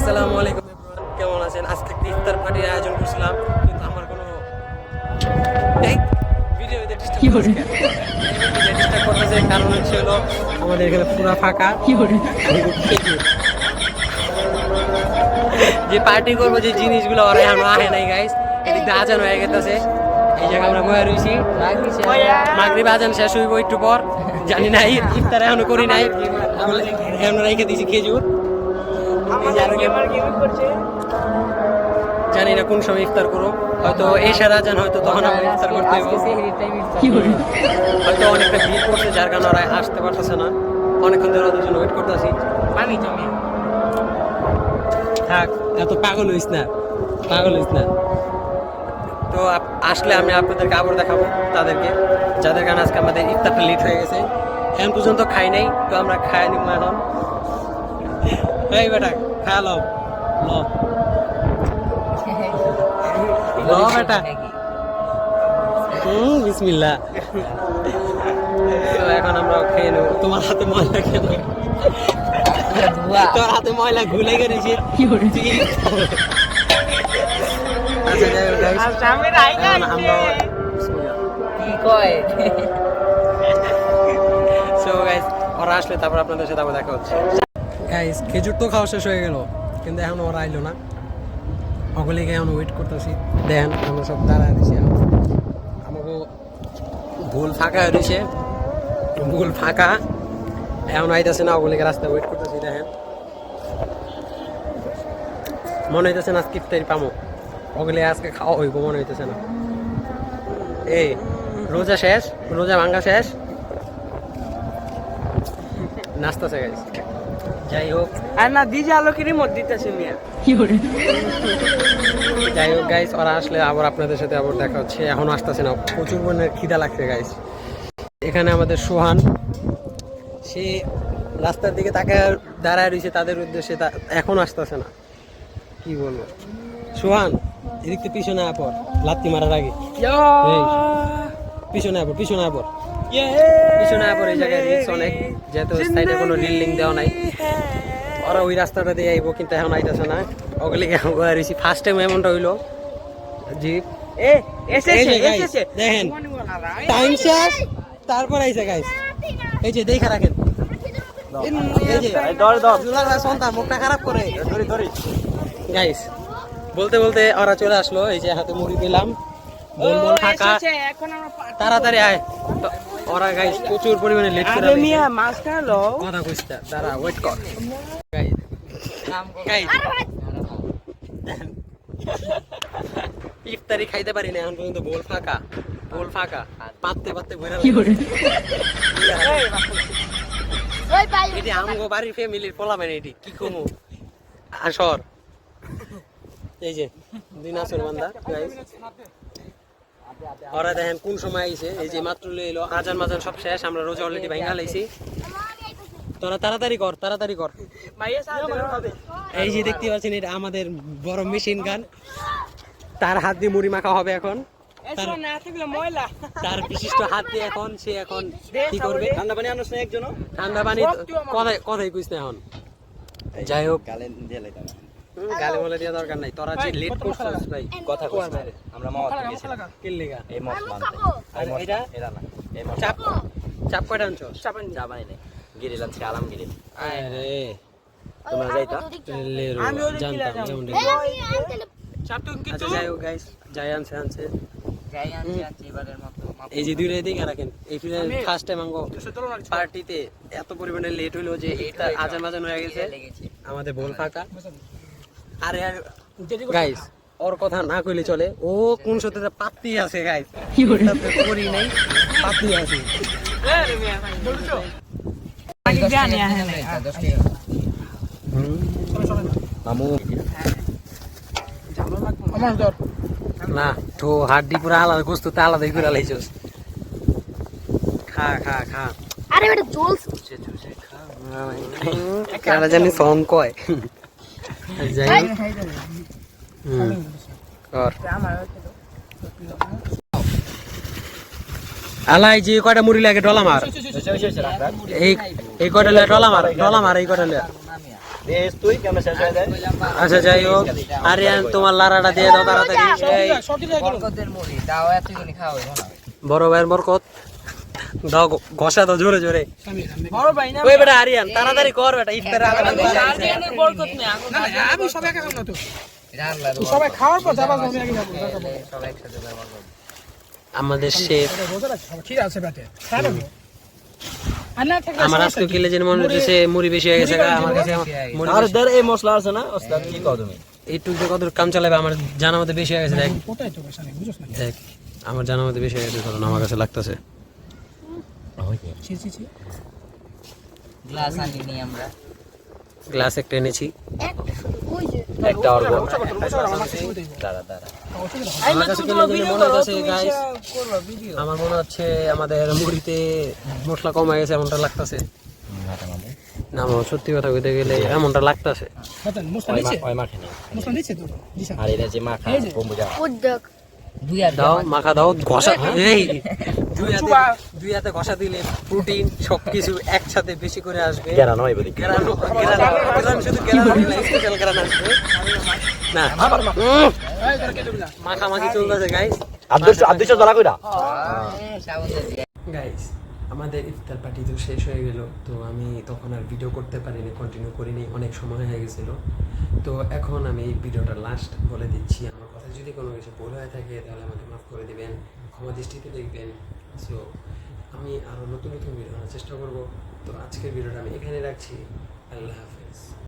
আসসালামু আলাইকুম এভরিওয়ান, কেমন আছেন? আজকে একটা ইফতার পার্টির আয়োজন করছিলাম, কিন্তু আমার কোনো ভিডিওতে ডিস্টার্ব করতেছে। কারণ হচ্ছে হলো আমাদের এখানে পুরো ফাঁকা। যে পার্টি করবো যে জিনিসগুলো ওরা এখন আহে নাই গাইস, এদিকে আজান হয়ে গেছে। এই জায়গায় আমরা বয়ে রয়েছি, মাগরিব আজান শেষ হইব একটু পর। জানি না ইফতার এখনো করি নাই, এখন রেখে দিয়েছি খেজুর। জানি না কোন সময় ইফতার করো, হয়তো এশার আজান, হয়তো তখন আমরা ইফতার করতে হইব। হয়তো অনেকটা ভিড় করছে, যার কারণে ওরা আসতে পারতেছে না। অনেকক্ষণ ধরে ওদের জন্য ওয়েট করতেছি। থাক, এত পাগল হইস না, পাগল হইস না। তো আসলে আমি আপনাদেরকে আবার দেখাবো তাদেরকে, যাদের কারণে আজকে আমাদের ইফতারটা লেট হয়ে গেছে। এখন পর্যন্ত খাই নাই, তো আমরা খাই নিব এখন। এই বেটা খা লো বেটা, বিসমিল্লাহ। তো এখন আমরা খেয়ে নেব। তোমার হাতে ময়লা কেন? তোর হাতে ময়লা ঘুলে গেছে। ওরা আসলে তারপর আপনাদের সাথে আবার দেখা হচ্ছে। গাইস, খেজুর তো খাওয়া শেষ হয়ে গেল, কিন্তু এখন ওরা আইলো না। ওগুলিকে এখন ওয়েট করতেছি। দেখেন আমরা সব দাঁড়ায় দিছি, আমাকে ভুল ফাঁকা হয়ে দিছে, ভুল ফাঁকা এখন আইতেছে না। ওগুলিকে রাস্তায় ওয়েট করতেছি। দেখেন মনে হইতেছে না আজকে ইফতারি পামো, ওগুলি আজকে খাওয়া হইব মনে হইতেছে না। এই রোজা শেষ, রোজা ভাঙ্গা শেষ, নাচতেছে গাইস। যাই হোক, আর না দিজে আলোকেরই মত দিতেছে মিয়া। যাই হোক গাইস, ওরা আসলে আবার আপনাদের সাথে আবার দেখা হচ্ছে। এখনো আসতেছে না, প্রচুর পরিমাণে খিদা লাগছে গাইস। এখানে আমাদের সোহান, সে রাস্তার দিকে তাকে দাঁড়ায় রয়েছে তাদের উদ্দেশ্যে, এখনো আসতেছে না। কি বলবো, সোহান এদিক থেকে পিছনে আপর, লাত্তি মারার আগে পিছনে আপর, পিছনে আপর, পিছনে আপর। এই জায়গায় রিস্ক অনেক, যেহেতু সাইডে কোনো রিলিং দেওয়া নাই। ওরা ওই রাস্তাটা দিয়ে আইব, কিন্তু এখন আইতেছে না। ওগুলি ফার্স্ট টাইম এমনটা হইলো। জি দেখেন টাইম শেষ, তারপর আইসে গাইস। এই যে দেখা রাখেন, মুখটা খারাপ করে গাইস। বলতে বলতে ওরা চলে আসলো। এই যে হাতে মুড়ি দিলাম, বলবো ফাঁকা, তাড়াতাড়ি আয়। ওরা গাইস প্রচুর পরিমাণে লেট করে কথা কইছে, তারা ওয়েট কর গাইস। ইফতারি খাইতে পারি না এখন পর্যন্ত, বল ফাঁকা, বল ফাঁকা, পাততে পাততে ঘুরে এটি আমগো বাড়ির ফ্যামিলির পোলাবেন। এটি কি কমু আসর। এই যে দিন আসর বান্দা গাইস। ওরা দেখেন কোন সময় আইছে, এই যে মাত্র এলো, আজান মাজান সব শেষ, আমরা রোজা অলরেডি ভাঙা লাইছি। তোরা তাড়াতাড়ি কর, তাড়াতাড়ি কর। এই যে দেখতে পাচ্ছেন, এটা আমাদের বড় মেশিন গান, তার হাত দিয়ে মুড়ি মাখা হবে এখন। তার বিশিষ্ট হাত দিয়ে এখন সে এখন কি করবে। ঠান্ডা পানি আনছ না একজন? ঠান্ডা পানি কথাই কইছ না এখন। যাই হোক, গালে বলে দেওয়া দরকার নাই। তোরা যে লেট করছিস ভাই, কথা কইছ না। আমরা মাওয়া থেকে গেছিলাম কি লাগা এই মত মানতে। এটা এরা না, এই মত চাপ চাপ কয়টা আনছো? চাপ আনি নাই, গিরিল আনছি, আলমগিরি। আরে তোমরা যাইতা আমি জানতাম এমন চাপ তো কি। যাই হোক গাইস, যাই আনছে এবারের মতো। এই যে দুইটা দিকে রাখেন। এই ফার্স্ট টাইম আঙ্গো পার্টিতে এত পরিমাণে লেট হইলো যে এটা আজান মাজান হয়ে গেছে, আমাদের বল ফাঁকা। আরে গাইস, ওর কথা না কইলে চলে। ও কোন সত্যতে পাত্তি আছে গাইস, কি করি নাই, পাত্তি আছে। না তো হাড্ডি পুরো আলাদা, গোস্ত তো আলাদাই করে লাইছস। খা খা খা। আরে বেটা চলছে চুষে খা। কারা জানি সং কয়। যাই কর আলাই যে কয়টা মুড়ি লাগে ডলা মার। এই কয়টা লে ডলা মার, এই কয়টা লে আচ্ছা যাই হোক, আরিয়ান তোমার লারাটা দিয়ে দাও তাড়াতাড়ি। বড় ভাইয়ের বরকত দাও, ঘষা দাও জোরে জোরে। বড় ভাই না ওই বেটা আরিয়ান তাড়াতাড়ি কর বেটা, ইফতারে আরিয়ানের বরকত নেই আগুন। আমি সবাই একা খাবো না তো সবাই খাওয়ার পর যাবার আমি আগে যাবো আমাদের শেফ। ঠিক আছে বেটে খাবো আমার আজকে কিলে যেন মনে হচ্ছে মুড়ি বেশি হয়ে গেছে আমার কাছে। আর দের এই মশলা আছে না ওস্তাদ, কি কও তুমি? এইটুকু যে কত কাম চালাবে আমার জানা মতে বেশি হয়ে গেছে। দেখ ওটাই তো বেশি বুঝছ না দেখ আমার জানা মতে বেশি হয়ে গেছে, কারণ আমার কাছে লাগতেছে। ছি ছি ছি গ্লাস আনিনি আমরা। গ্লাস একটা এনেছি। একটা অর্গ দাঁড়া আমার কাছে কিলে যেন মনে হচ্ছে গাইস, আমার মনে হচ্ছে আমাদের মুড়িতে মশলা কম হয়ে গেছে এমনটা লাগতেছে। না আমার সত্যি কথা কইতে গেলে এমনটা লাগতেছে। হাতেন মুসলা নিচে ওই মাখে না। মুসলা নিচে তো দিশা আর এটা যে মাখা বম্বুজা দাও মাখা দাও, ঘষা। এই দুই হাতে ঘষা দিলে প্রোটিন সবকিছু একসাথে বেশি করে আসবে। গেরা নয় বলি। শুধু স্পেশাল গ্রান আসবে না। মাখামাখি চলতেছে গাইস। আদর্শ জ্বালা কইরা গাইস আমাদের ইফতার পার্টি তো শেষ হয়ে গেল, তো আমি তখন আর ভিডিও করতে পারিনি, কন্টিনিউ করিনি, অনেক সময় হয়ে গেছিলো। তো এখন আমি এই ভিডিওটা লাস্ট বলে দিচ্ছি। আমার কথা যদি কোনো কিছু ভুল হয়ে থাকে তাহলে আমাকে মাফ করে দিবেন, ক্ষমা দৃষ্টিতে দেখবেন। সো আমি আরও নতুন নতুন ভিডিও আনার চেষ্টা করবো। তো আজকের ভিডিওটা আমি এখানে রাখছি। আল্লাহ হাফেজ।